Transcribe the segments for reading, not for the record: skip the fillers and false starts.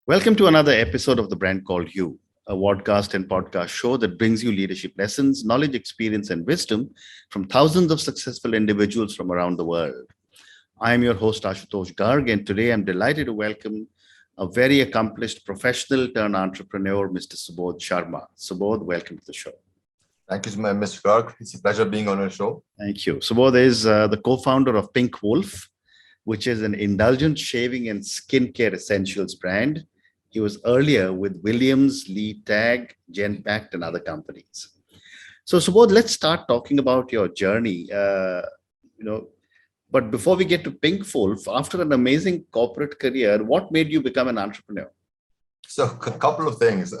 Welcome to another episode of The Brand Called You, a podcast and podcast show that brings you leadership lessons, knowledge, experience, and wisdom from thousands of successful individuals from around the world. I am your host, Ashutosh Garg, and today I'm delighted to welcome a very accomplished professional turned entrepreneur, Mr. Subodh Sharma. Subodh, welcome to the show. Thank you, Mr. Garg. It's a pleasure being on your show. Thank you. Subodh is the co-founder of PinkWoolf, which is an indulgent shaving and skincare essentials brand. He was earlier with Williams, Lee Tag, Genpact, and other companies. So, Subodh, let's start talking about your journey. But before we get to PinkWoolf, after an amazing corporate career, what made you become an entrepreneur? So, a couple of things.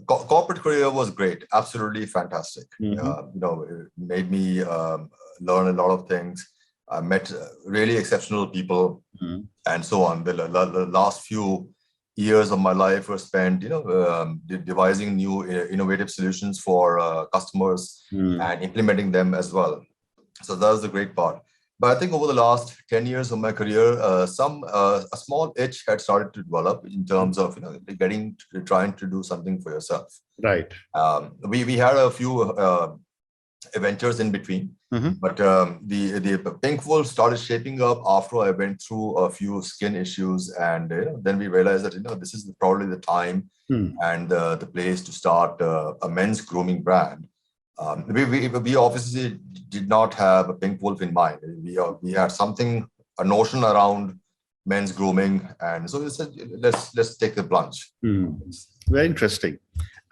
Corporate career was great, absolutely fantastic. It made me learn a lot of things. I met really exceptional people, and so on. The last few years of my life were spent, devising new innovative solutions for customers and implementing them as well. So that was the great part. But I think over the last 10 years of my career, a small itch had started to develop in terms of trying to do something for yourself. Right. We had a few adventures in between, but the PinkWoolf started shaping up after I went through a few skin issues, and then we realized that this is probably the time and the place to start a men's grooming brand. We obviously did not have a PinkWoolf in mind. We had a notion around men's grooming, and so we said, let's take the plunge. Very interesting.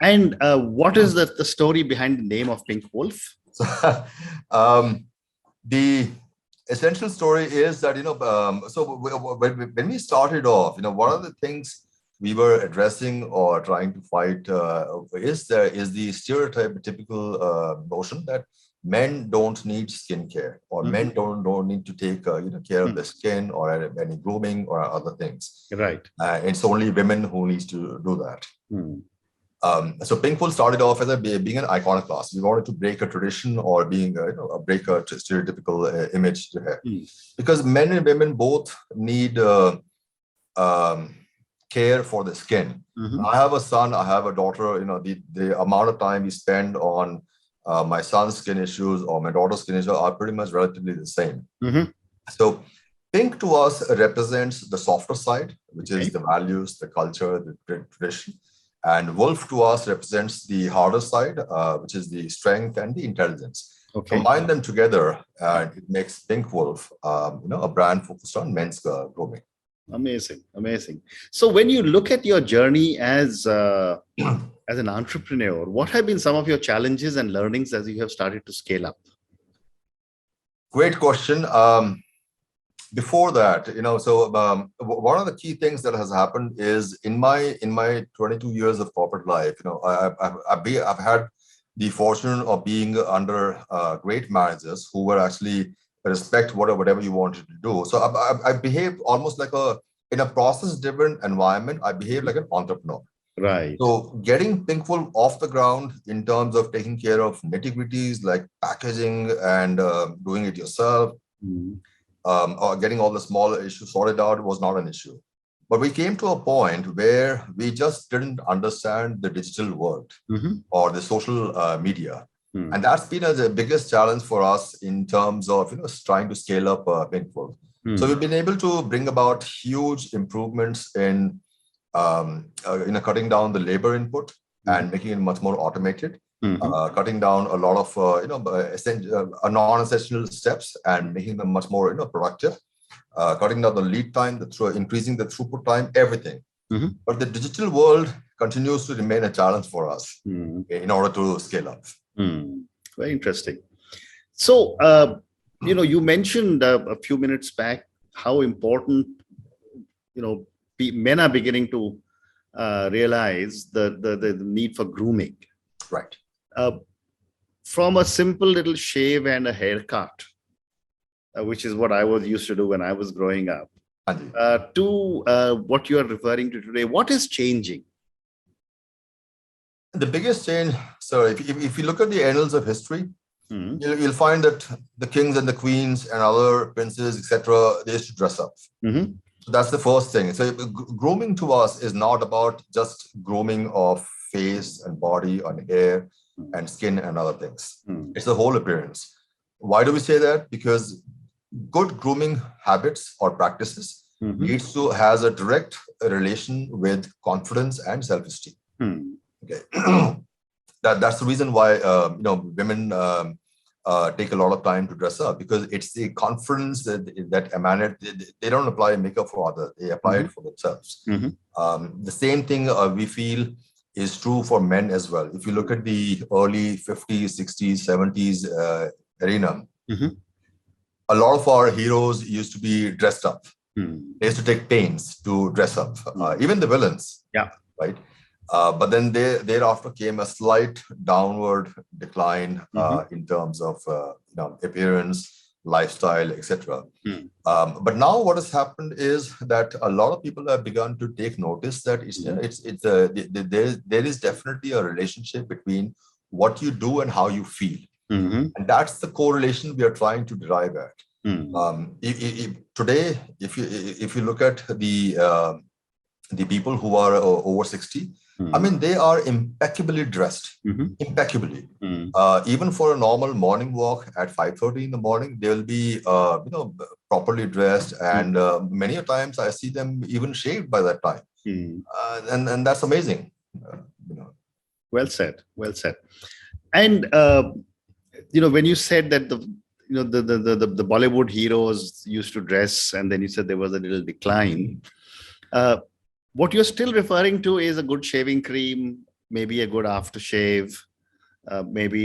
And what is the story behind the name of PinkWoolf? The essential story is that when we started off, one of the things we were addressing or trying to fight is the stereotypical notion that men don't need skincare, or men don't need to take care of their skin or any grooming or other things. Right. It's only women who needs to do that. So PinkWoolf started off as being an iconoclast. We wanted to break a tradition or break a stereotypical image to have, because men and women both need care for the skin. I have a son, I have a daughter. The amount of time we spend on my son's skin issues or my daughter's skin issues are pretty much relatively the same. So Pink to us represents the softer side, which is the values, the culture, the tradition. And Wolf to us represents the harder side, which is the strength and the intelligence. Combine them together, and it makes PinkWoolf, a brand focused on men's grooming. Amazing. So when you look at your journey as an entrepreneur, what have been some of your challenges and learnings as you have started to scale up? Great question. Before that, one of the key things that has happened is in my 22 years of corporate life, I've had the fortune of being under great managers who were actually respect whatever you wanted to do. So I behaved almost like in a process-driven environment. I behave like an entrepreneur. Right. So getting PinkWoolf off the ground in terms of taking care of nitty-gritties like packaging and doing it yourself, or getting all the small issues sorted out was not an issue. But we came to a point where we just didn't understand the digital world or the social media. And that's been the biggest challenge for us in terms of trying to scale up PinkWoolf. So we've been able to bring about huge improvements in cutting down the labor input and making it much more automated. Cutting down a lot of non-essential steps and making them much more productive. Cutting down the lead time, increasing the throughput time, everything. But the digital world continues to remain a challenge for us in order to scale up. Very interesting. So, you mentioned a few minutes back how important men are beginning to realize the need for grooming. Right. From a simple little shave and a haircut, which is what I was used to do when I was growing up, to what you are referring to today, what is changing? The biggest change, so if you look at the annals of history, you'll find that the kings and the queens and other princes, etc., they used to dress up. So that's the first thing. So grooming to us is not about just grooming of face and body and hair and skin and other things. It's the whole appearance. Why do we say that? Because good grooming habits or practices needs to has a direct relation with confidence and self-esteem. Okay. That's the reason why women take a lot of time to dress up, because it's the confidence that emanate. They don't apply makeup for others; they apply it for themselves. The same thing we feel is true for men as well. If you look at the early 50s, 60s, 70s arena, a lot of our heroes used to be dressed up. They used to take pains to dress up. Even the villains, right? But then thereafter came a slight downward decline in terms of appearance, lifestyle, etc. But now what has happened is that a lot of people have begun to take notice that there is definitely a relationship between what you do and how you feel, and that's the correlation we are trying to derive at. Today, if you look at the people who are over 60, I mean, they are impeccably dressed, impeccably. Even for a normal morning walk at 5:30 in the morning, they will be, properly dressed, and many a times I see them even shaved by that time, and that's amazing. Well said. Well said. And when you said that the Bollywood heroes used to dress, and then you said there was a little decline. What you're still referring to is a good shaving cream, maybe a good aftershave, maybe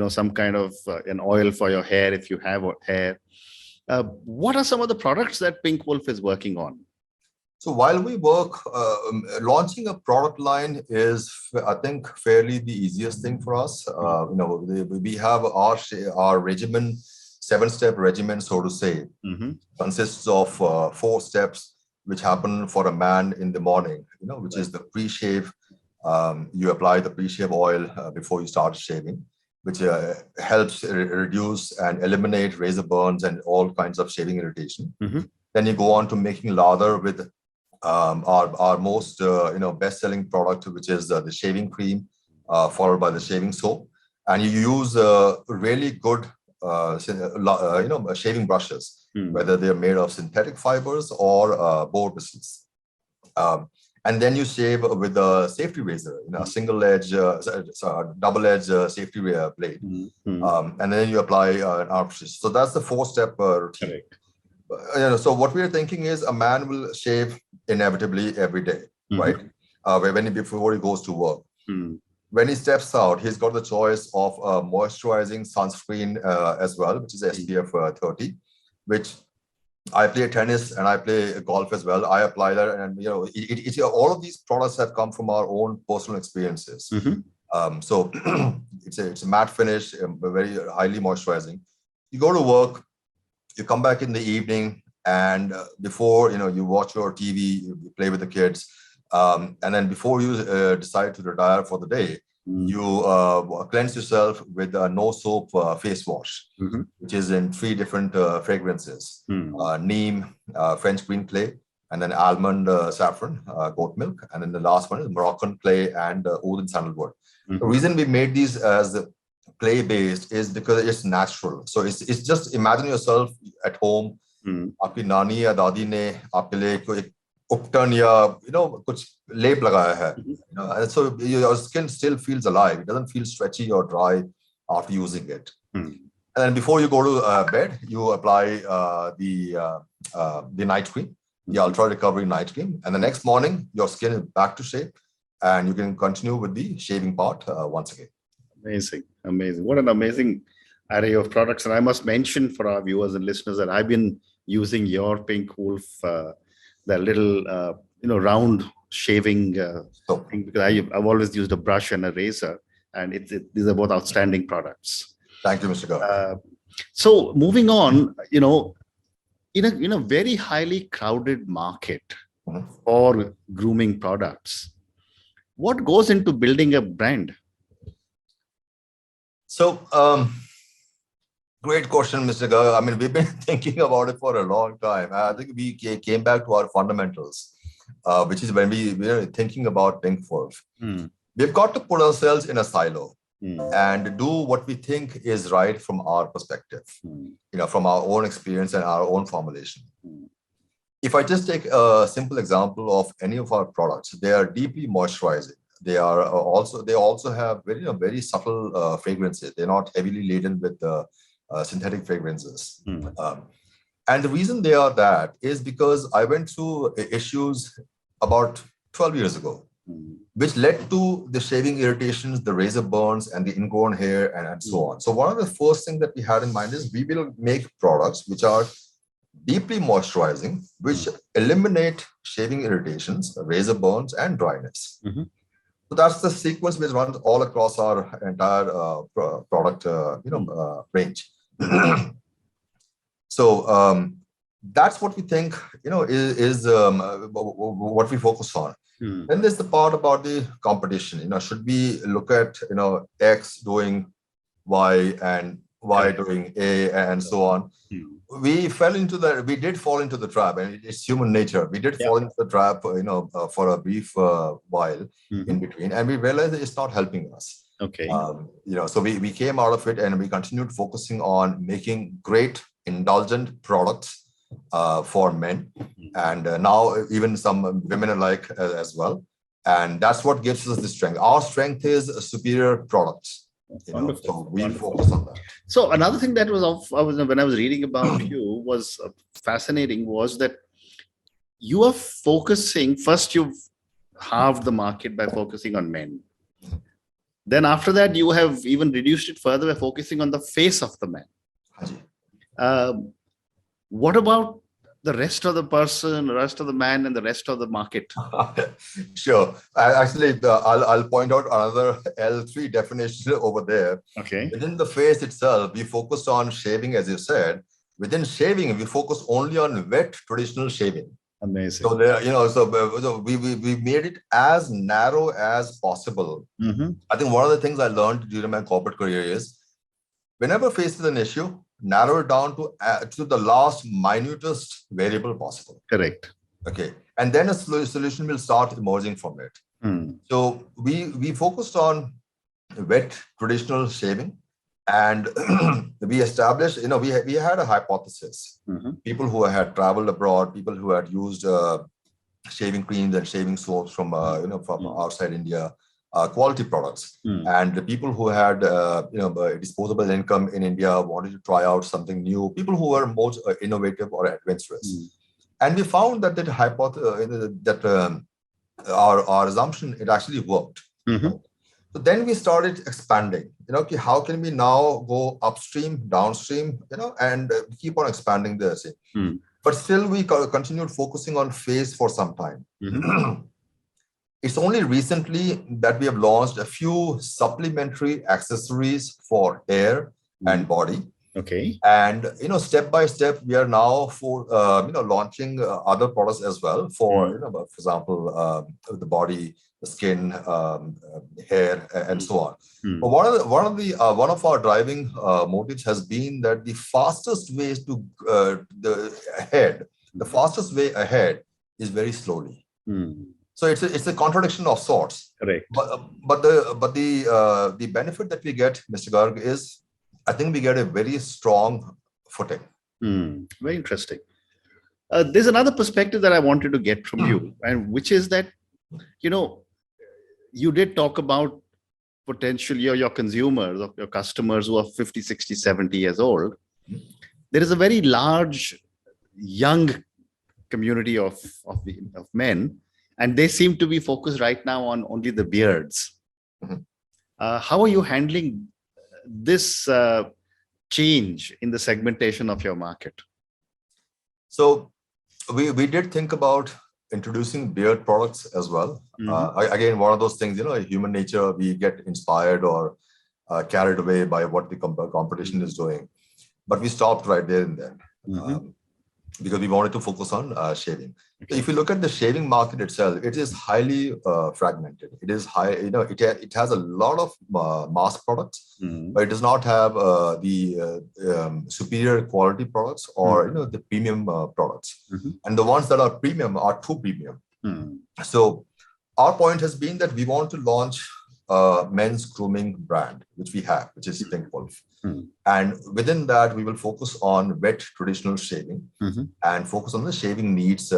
some kind of an oil for your hair if you have hair. What are some of the products that PinkWoolf is working on? So while we work, launching a product line is, I think, fairly the easiest thing for us. We have our regimen, 7-step regimen, so to say, consists of 4 steps, which happen for a man in the morning, which is the pre-shave. You apply the pre-shave oil before you start shaving, which helps reduce and eliminate razor burns and all kinds of shaving irritation. Then you go on to making lather with our most best-selling product, which is the shaving cream, followed by the shaving soap, and you use really good shaving brushes, whether they're made of synthetic fibers or boar bristles. And then you shave with a safety razor, a single-edge, double-edge safety blade. And then you apply an aftershave. So that's the 4-step routine. So what we are thinking is a man will shave inevitably every day, right? Before he goes to work. When he steps out, he's got the choice of moisturizing sunscreen as well, which is SPF 30, which I play tennis and I play golf as well. I apply that, and all of these products have come from our own personal experiences. So it's a matte finish, very highly moisturizing. You go to work, you come back in the evening, and before you watch your TV, you play with the kids. And then before you decide to retire for the day, you cleanse yourself with a no soap face wash, which is in 3 different fragrances: neem, French green clay, and then almond saffron, goat milk, and then the last one is Moroccan clay and oud and sandalwood. The reason we made these as clay based is because it's natural. So it's just imagine yourself at home. आपकी नानी या दादी ने आपके लिए कोई उपटन या कुछ लेप लगाया है, and so your skin still feels alive. It doesn't feel stretchy or dry after using it. And then before you go to bed, you apply the night cream, the ultra recovery night cream, and the next morning your skin is back to shape, and you can continue with the shaving part once again. Amazing. What an amazing array of products. And I must mention for our viewers and listeners that I've been using your PinkWoolf, the little round shaving thing, because I've always used a brush and a razor, and these are both outstanding products. Thank you, Mr. Gaur. So moving on, in a very highly crowded market for grooming products, what goes into building a brand? So Great question, Mr. Garg. I mean, we've been thinking about it for a long time. I think we came back to our fundamentals, which is when we were thinking about PinkWoolf. We've got to put ourselves in a silo and do what we think is right from our perspective, from our own experience and our own formulation. If I just take a simple example of any of our products, they are deeply moisturizing. They also have very subtle fragrances. They're not heavily laden with synthetic fragrances. And the reason they are that is because I went through issues about 12 years ago, which led to the shaving irritations, the razor burns, and the ingrown hair, and so on. So one of the first things that we had in mind is we will make products which are deeply moisturizing, which eliminate shaving irritations, razor burns, and dryness. So that's the sequence which runs all across our entire product range. So that's what we think is what we focus on. Then there's the part about the competition. Should we look at X doing Y and Y doing A and so on? We did fall into the trap, and it's human nature. We did fall into the trap, for a brief while in between, and we realized that it's not helping us. Okay. So we came out of it, and we continued focusing on making great indulgent products for men, and now even some women alike as well. And that's what gives us the strength. Our strength is superior products. So we focus on that. So another thing that when I was reading about you was fascinating was that you are focusing, first you've halved the market by focusing on men. Then after that, you have even reduced it further by focusing on the face of the man. What about the rest of the person, the rest of the man, and the rest of the market? Sure. Actually, I'll point out another L3 definition over there. Okay. Within the face itself, we focused on shaving, as you said. Within shaving, we focus only on wet traditional shaving. Amazing. So there, so we made it as narrow as possible. I think one of the things I learned during my corporate career is, whenever faced with an issue, narrow it down to the last minutest variable possible. Correct. Okay, and then a solution will start emerging from it. So we focused on wet traditional shaving, and we established, we had a hypothesis. People who had traveled abroad, people who had used shaving creams and shaving soaps from outside India, quality products, and the people who had disposable income in India wanted to try out something new. People who were most innovative or adventurous, and we found that our assumption, it actually worked. So then we started expanding. How can we now go upstream, downstream, and keep on expanding this. But still, we continued focusing on face for some time. It's only recently that we have launched a few supplementary accessories for hair and body. Okay. And step by step, we are now launching other products as well for for example, the body, the skin, hair, and so on. But one of our driving motives has been that the fastest way the fastest way ahead is very slowly. So it's a contradiction of sorts. Correct. But the benefit that we get, Mr. Garg, is I think we get a very strong footing. Very interesting. There's another perspective that I wanted to get from you, and which is that, you did talk about potentially your consumers, or your customers who are 50, 60, 70 years old. There is a very large young community of men, and they seem to be focused right now on only the beards. How are you handling this change in the segmentation of your market? So we did think about introducing beard products as well. Again, one of those things, human nature, we get inspired or carried away by what the competition is doing. But we stopped right there and then. because we wanted to focus on shaving. Okay. So if you look at the shaving market itself, it is highly fragmented. It is high, it has a lot of mass products, but it does not have the superior quality products or the premium products. And the ones that are premium are too premium. So our point has been that we want to launch a men's grooming brand, which we have, which is PinkWoolf. And within that, we will focus on wet traditional shaving and focus on the shaving needs.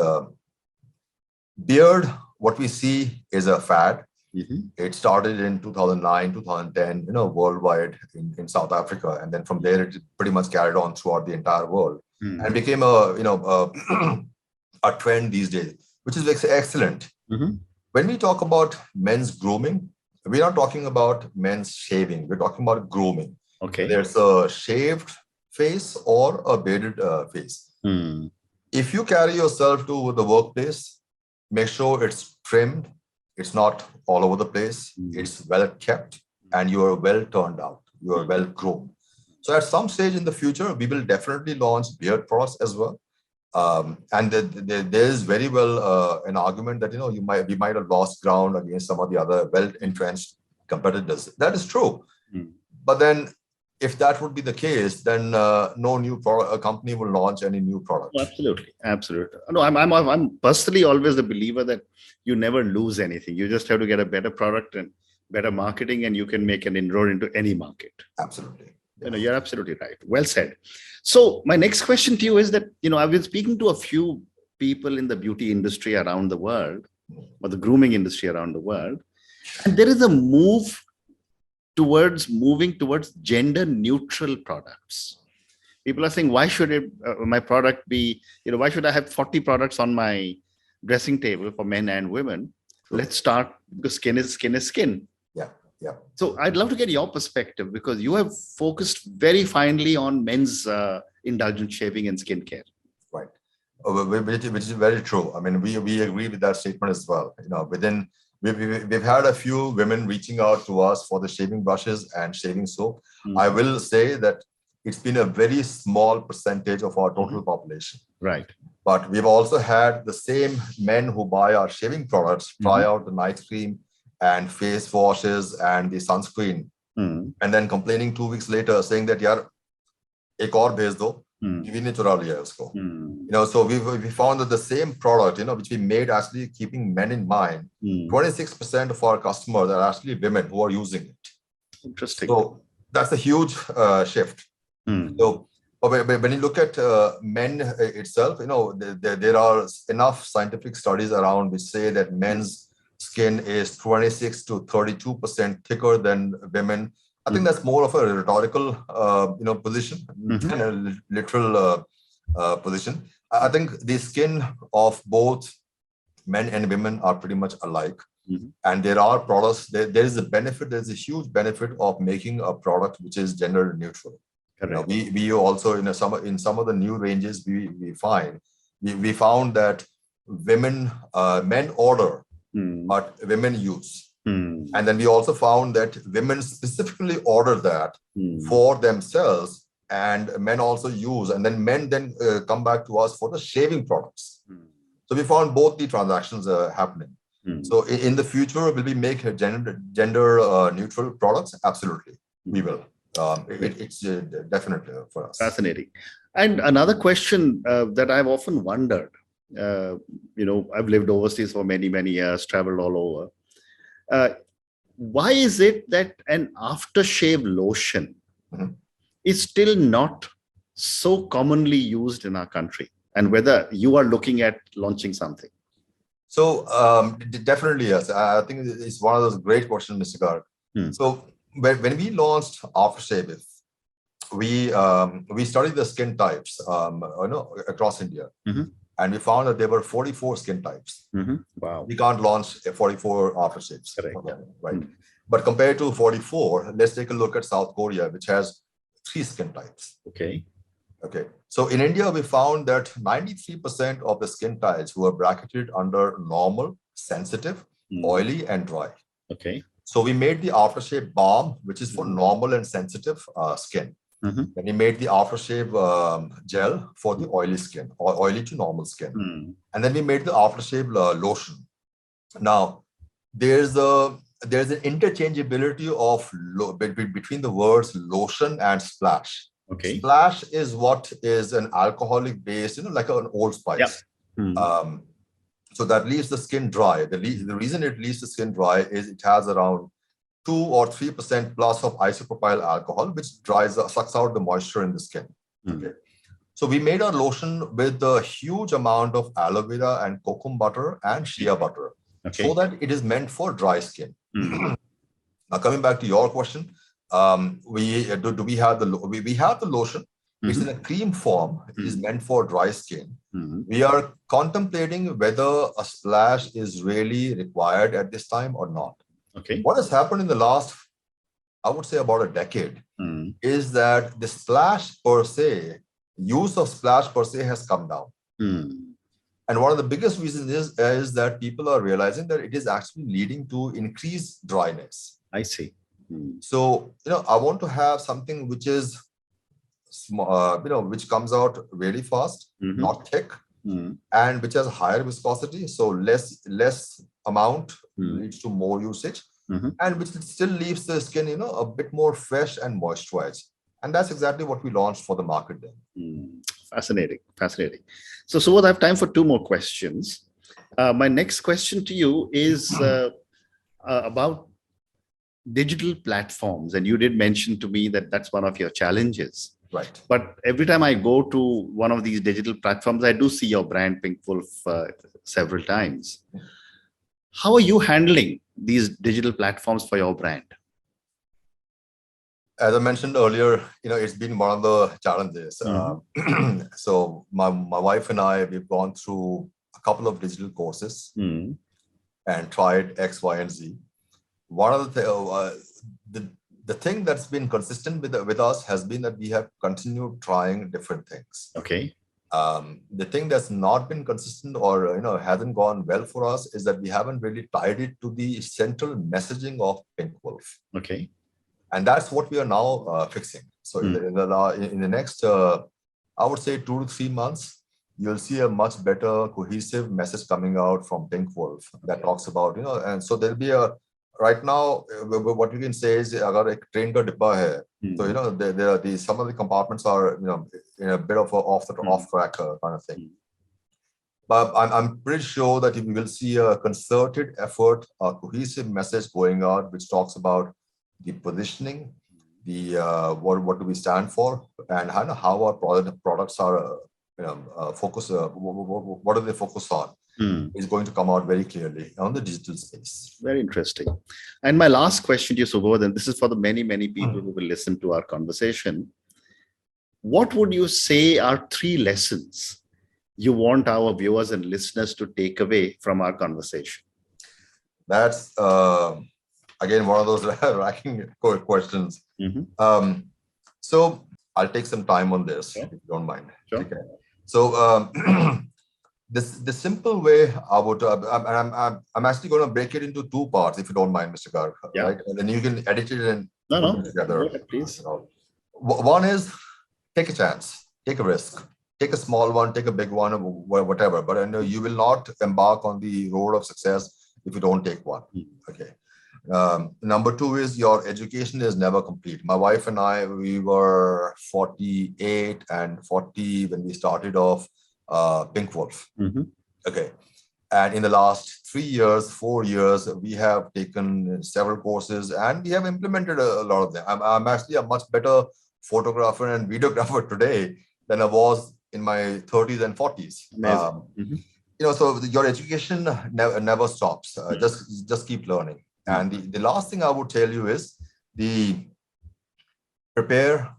Beard, what we see is a fad. It started in 2009, 2010, worldwide in South Africa. And then from there, it pretty much carried on throughout the entire world and became a trend these days, which is excellent. When we talk about men's grooming, we're not talking about men's shaving. We're talking about grooming. Okay. There's a shaved face or a bearded face. If you carry yourself to the workplace, make sure it's trimmed. It's not all over the place. It's well kept and you are well turned out. You are well groomed. So at some stage in the future, we will definitely launch beard products as well. And there is very well an argument that we might have lost ground against some of the other well-entrenched competitors. That is true. But then, if that would be the case, then no new company will launch any new product. Oh, absolutely, absolutely. No, I'm personally always a believer that you never lose anything. You just have to get a better product and better marketing, and you can make an inroad into any market. Absolutely. You're absolutely right. Well said. So my next question to you is that, I've been speaking to a few people in the beauty industry around the world, or the grooming industry around the world, and there is a moving towards gender neutral products. People are saying, why should my product be, why should I have 40 products on my dressing table for men and women? Let's start, because skin is skin. Yeah. So I'd love to get your perspective, because you have focused very finely on men's indulgent shaving and skincare. Right. Which is very true. I mean, we agree with that statement as well. We've had a few women reaching out to us for the shaving brushes and shaving soap. I will say that it's been a very small percentage of our total population. Right. But we've also had the same men who buy our shaving products try out the night cream and face washes and the sunscreen, and then complaining 2 weeks later saying that, yaar, ek aur bhej do, TV ne chura liya usko. So we found that the same product, which we made actually keeping men in mind, 26% of our customers are actually women who are using it. Interesting. So that's a huge shift. So when you look at men itself, there are enough scientific studies around which say that men's skin is 26 to 32% thicker than women. I think that's more of a rhetorical, position than a literal position. I think the skin of both men and women are pretty much alike. And there are products, there is a benefit, there's a huge benefit of making a product which is gender neutral. We also, in some of the new ranges, we found that men order, but women use. And then we also found that women specifically order that for themselves, and men also use, and then men come back to us for the shaving products. So we found both the transactions happening. So in the future, will we make gender neutral products? Absolutely, we will. It's definitely for us. Fascinating. And another question that I've often wondered, I've lived overseas for many, many years, traveled all over. Why is it that an aftershave lotion is still not so commonly used in our country? And whether you are looking at launching something? So definitely, yes. I think it's one of those great questions, Mr. Garg. So when we launched aftershave, we studied the skin types across India. And we found that there were 44 skin types. Wow. We can't launch 44 aftershaves. Correct. Right. But compared to 44, let's take a look at South Korea, which has 3 skin types. Okay. So in India, we found that 93% of the skin types were bracketed under normal, sensitive, oily, and dry. Okay. So we made the aftershave balm, which is for normal and sensitive skin. Then we made the aftershave gel for the oily skin, or oily to normal skin. And then we made the aftershave lotion. Now, there's an interchangeability of between the words lotion and splash. Okay. Splash is what is an alcoholic base, like an Old Spice. So that leaves the skin dry. The reason it leaves the skin dry is it has around 2 or 3% plus of isopropyl alcohol, which sucks out the moisture in the skin. Okay. So we made our lotion with a huge amount of aloe vera and cocoa butter and shea butter, so that it is meant for dry skin. Now, coming back to your question, we have the lotion. It's in a cream form. It is meant for dry skin. We are contemplating whether a splash is really required at this time or not. Okay. What has happened in the last, I would say about a decade, is that the splash per se, use of splash per se has come down. And one of the biggest reasons is that people are realizing that it is actually leading to increased dryness. I see. So, I want to have something which is small, which comes out really fast, not thick, and which has higher viscosity. So less amount leads to more usage, and which still leaves the skin, a bit more fresh and moisturized. And that's exactly what we launched for the market then. Fascinating. So Subodh, I have time for 2 more questions. My next question to you is about digital platforms. And you did mention to me that that's one of your challenges. Right. But every time I go to one of these digital platforms, I do see your brand PinkWoolf several times. How are you handling these digital platforms for your brand? As I mentioned earlier, it's been one of the challenges. So my wife and I, we've gone through a couple of digital courses and tried X, Y, and Z. One of the thing that's been consistent with us has been that we have continued trying different things. Okay. The thing that's not been consistent or hasn't gone well for us is that we haven't really tied it to the central messaging of PinkWoolf. Okay. And that's what we are now fixing. So in the next, I would say 2 to 3 months, you'll see a much better cohesive message coming out from PinkWoolf that talks about, and so there'll be right now, what you can say is, agar ek train ka dibba hai, so there are some of the compartments are in a bit of a off track kind of thing. But I'm pretty sure that you will see a concerted effort, a cohesive message going out, which talks about the positioning, the what do we stand for, and how our products are focus. What do they focus on? Is going to come out very clearly on the digital space. Very interesting. And my last question to you, Subodh, and this is for the many people who will listen to our conversation. What would you say are 3 lessons you want our viewers and listeners to take away from our conversation? That's again one of those racking questions. So I'll take some time on this, if you don't mind. Sure. Okay. So the simple way I would, I'm actually going to break it into 2 parts, if you don't mind, Mr. Garg, right? And then you can edit it and put it together. Go ahead, please. One is take a chance, take a risk, take a small one, take a big one, or whatever. But I know you will not embark on the road of success if you don't take one. Okay. Number 2 is your education is never complete. My wife and I, we were 48 and 40 when we started off PinkWoolf. Okay. And in the last 3 years, 4 years, we have taken several courses and we have implemented a lot of them. I'm actually a much better photographer and videographer today than I was in my 30s and 40s. So your education never stops. Just keep learning. And the last thing I would tell you is the prepare,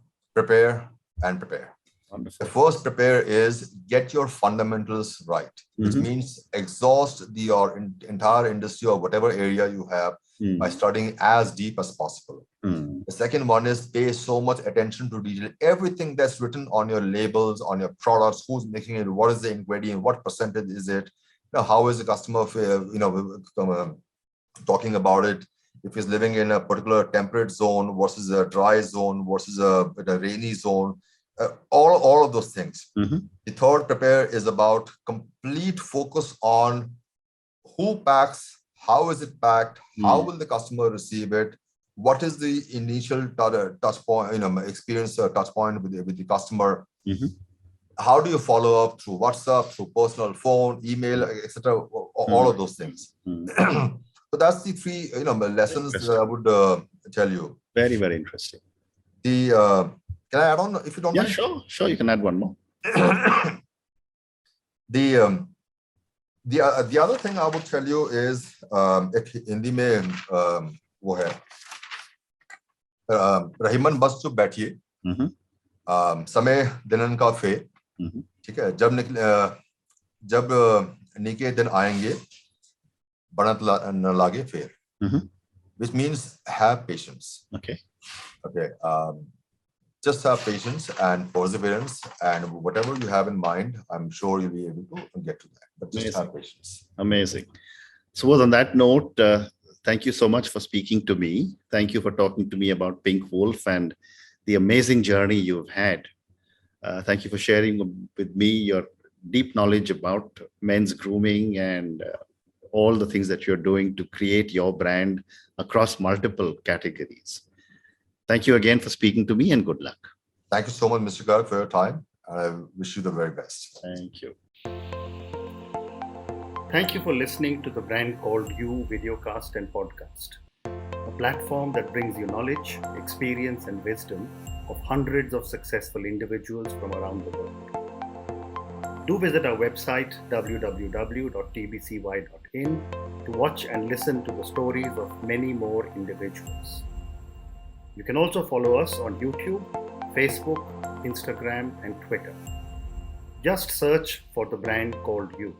and prepare. Wonderful. The first prepare is get your fundamentals right, which means exhaust your entire industry or whatever area you have by studying as deep as possible. The second one is pay so much attention to detail. Everything that's written on your labels, on your products, who's making it, what is the ingredient, what percentage is it, how is the customer, talking about it. if he's living in a particular temperate zone versus a dry zone versus a rainy zone, all of those things. The third prepare is about complete focus on who packs, how is it packed, how will the customer receive it, what is the initial touch point, experience touch point with the customer. How do you follow up through WhatsApp, through personal phone, email, etc. All of those things. So that's the three lessons that I would tell you. Very, very interesting. Can I add on if you don't mind? Sure. You can add one more. The other thing I would tell you is एक हिंदी में वो है रहीमन बस चुप बैठिए समय दिनन का फेर ठीक है जब निके दिन आएंगे बनत न लागे फेर which means have patience. Okay. Just have patience and perseverance, and whatever you have in mind, I'm sure you'll be able to get to that. But just have patience. Amazing. So, on that note, thank you so much for speaking to me. Thank you for talking to me about PinkWoolf and the amazing journey you've had. Thank you for sharing with me your deep knowledge about men's grooming and all the things that you're doing to create your brand across multiple categories. Thank you again for speaking to me, and good luck. Thank you so much, Mr. Garg, for your time. I wish you the very best. Thank you. Thank you for listening to the Brand Called You videocast and podcast, a platform that brings you knowledge, experience, and wisdom of hundreds of successful individuals from around the world. Do visit our website www.tbcy.in to watch and listen to the stories of many more individuals. You can also follow us on YouTube, Facebook, Instagram, and Twitter. Just search for the Brand Called You.